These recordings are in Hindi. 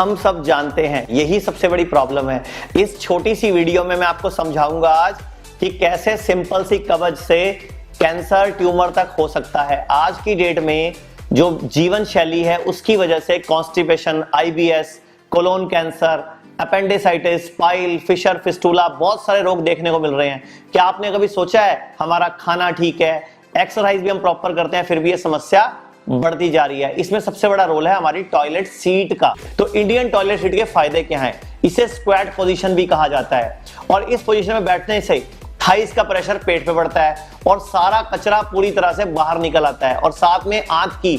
हम सब जानते हैं, यही सबसे बड़ी प्रॉब्लम है। इस छोटी सी वीडियो में मैं आपको समझाऊंगा आज कि कैसे सिंपल सी कवच से कैंसर ट्यूमर तक हो सकता है। आज की डेट में जो जीवन शैली है उसकी वजह से constipation, IBS, colon cancer, appendicitis, pile, fissure fistula, बहुत सारे रोग देखने को मिल रहे हैं। क्या आपने कभी सोचा है हमारा खाना ठीक है, एक्सरसाइज भी हम प्रॉपर करते हैं, फिर भी ये समस्या बढ़ती जा रही है। इसमें सबसे बड़ा रोल है हमारी टॉयलेट सीट का। तो इंडियन टॉयलेट सीट के फायदे क्या हैं? इसे स्क्वाट पोजीशन भी कहा जाता है और इस पोजीशन में बैठने से थाइस का प्रेशर पेट पे बढ़ता है और सारा कचरा पूरी तरह से बाहर निकल आता है और साथ में आंत की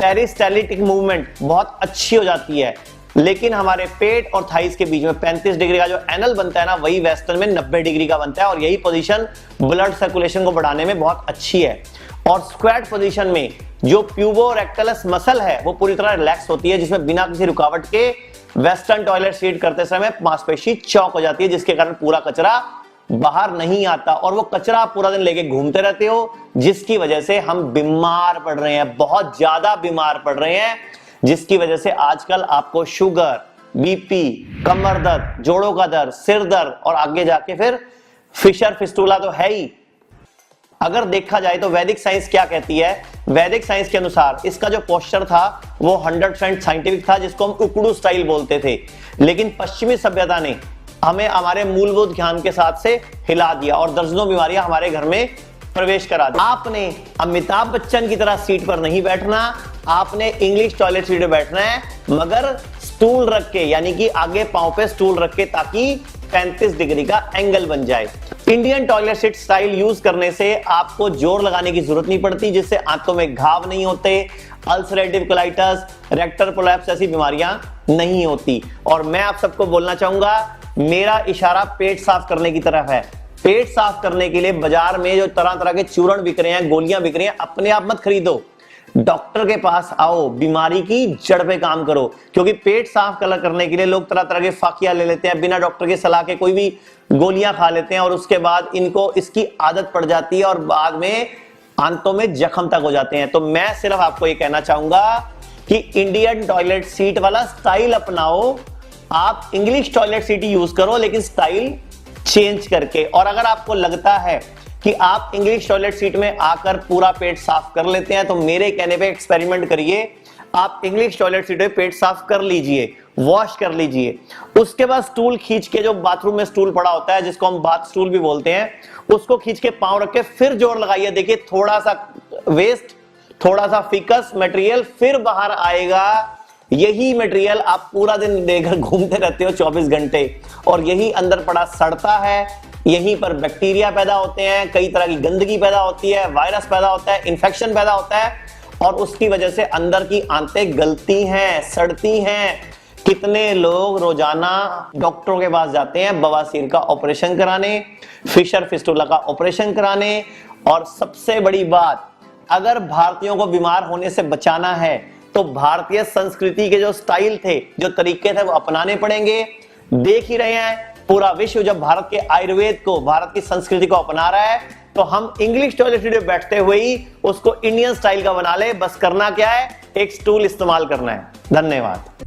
पेरिस्टाल्टिक मूवमेंट बहुत अच्छी हो जाती है। लेकिन हमारे पेट और थाइस के बीच में 35 डिग्री का जो एनल बनता है ना, वही वेस्टर्न में 90 डिग्री का बनता है और यही पोजीशन ब्लड सर्कुलेशन को बढ़ाने में बहुत अच्छी है। और स्क्वाट पोजीशन में जो प्यूबोरेक्टलस मसल है वो पूरी तरह रिलैक्स होती है, जिसमें बिना किसी रुकावट के वेस्टर्न टॉयलेट सीट करते समय मांसपेशी चौक हो जाती है, जिसके कारण पूरा कचरा बाहर नहीं आता और वो कचरा पूरा दिन लेके घूमते रहते हो, जिसकी वजह से हम बीमार पड़ रहे हैं, बहुत ज्यादा बीमार पड़ रहे हैं, जिसकी वजह से आजकल आपको शुगर, बीपी, कमर दर्द, जोड़ों का दर्द, सिर दर्द और आगे जाके फिर फिशर फिस्टूला तो है ही। अगर देखा जाए तो वैदिक साइंस क्या कहती है? वैदिक साइंस के अनुसार इसका जो पोस्चर था वो 100% साइंटिफिक था, जिसको हम उकड़ू स्टाइल बोलते थे। लेकिन पश्चिमी सभ्यता ने हमें हमारे मूलभूत ज्ञान के साथ से हिला दिया और दर्जनों बीमारियां हमारे घर में प्रवेश करा दी। आपने अमिताभ बच्चन की तरह सीट पर नहीं बैठना, आपने इंग्लिश टॉयलेट सीट पर बैठना है, मगर स्टूल रख के, यानी कि आगे पांव पे स्टूल रख के, ताकि 35 डिग्री का एंगल बन जाए। Indian toilet seat style use करने से आपको जोर लगाने की जरूरत नहीं पड़ती, जिससे आंतों में घाव नहीं होते, अल्सरेटिव कोलाइटिस, रेक्टल प्रोलैप्स ऐसी बीमारियां नहीं होती। और मैं आप सबको बोलना चाहूंगा, मेरा इशारा पेट साफ करने की तरफ है। पेट साफ करने के लिए बाजार में जो तरह तरह के चूर्ण बिक रहे हैं, गोलियां बिक रही हैं, अपने आप मत खरीदो, डॉक्टर के पास आओ, बीमारी की जड़ पे काम करो। क्योंकि पेट साफ करने के लिए लोग तरह तरह के फाकिया ले लेते हैं, बिना डॉक्टर की सलाह के कोई भी गोलियां खा लेते हैं और उसके बाद इनको इसकी आदत पड़ जाती है और बाद में आंतों में जख्म तक हो जाते हैं। तो मैं सिर्फ आपको ये कहना चाहूंगा कि इंडियन टॉयलेट सीट वाला स्टाइल अपनाओ। आप इंग्लिश टॉयलेट सीट यूज करो, लेकिन स्टाइल चेंज करके। और अगर आपको लगता है कि आप इंग्लिश टॉयलेट सीट में आकर पूरा पेट साफ कर लेते हैं, तो मेरे कहने पे एक्सपेरिमेंट करिए। आप इंग्लिश टॉयलेट सीट में पेट साफ कर लीजिए, वॉश कर लीजिए, उसके बाद स्टूल खींच के, जो बाथरूम में स्टूल पड़ा होता है जिसको हम बाथ स्टूल भी बोलते हैं, उसको खींच के पांव रख के फिर जोर लगाइए। देखिए थोड़ा सा वेस्ट, थोड़ा सा फिकस मटेरियल फिर बाहर आएगा। यही मटेरियल आप पूरा दिन लेकर घूमते रहते हो 24 घंटे और यही अंदर पड़ा सड़ता है, यहीं पर बैक्टीरिया पैदा होते हैं, कई तरह की गंदगी पैदा होती है, वायरस पैदा होता है, इंफेक्शन पैदा होता है और उसकी वजह से अंदर की आंतें गलती हैं, सड़ती हैं। कितने लोग रोजाना डॉक्टरों के पास जाते हैं बवासीर का ऑपरेशन कराने, फिशर फिस्टूला का ऑपरेशन कराने। और सबसे बड़ी बात, अगर भारतीयों को बीमार होने से बचाना है तो भारतीय संस्कृति के जो स्टाइल थे, जो तरीके थे, वो अपनाने पड़ेंगे। देख ही रहे हैं पूरा विश्व जब भारत के आयुर्वेद को, भारत की संस्कृति को अपना रहा है, तो हम इंग्लिश टॉयलेट सीट में बैठते हुए ही उसको इंडियन स्टाइल का बना ले। बस करना क्या है? एक स्टूल इस्तेमाल करना है। धन्यवाद।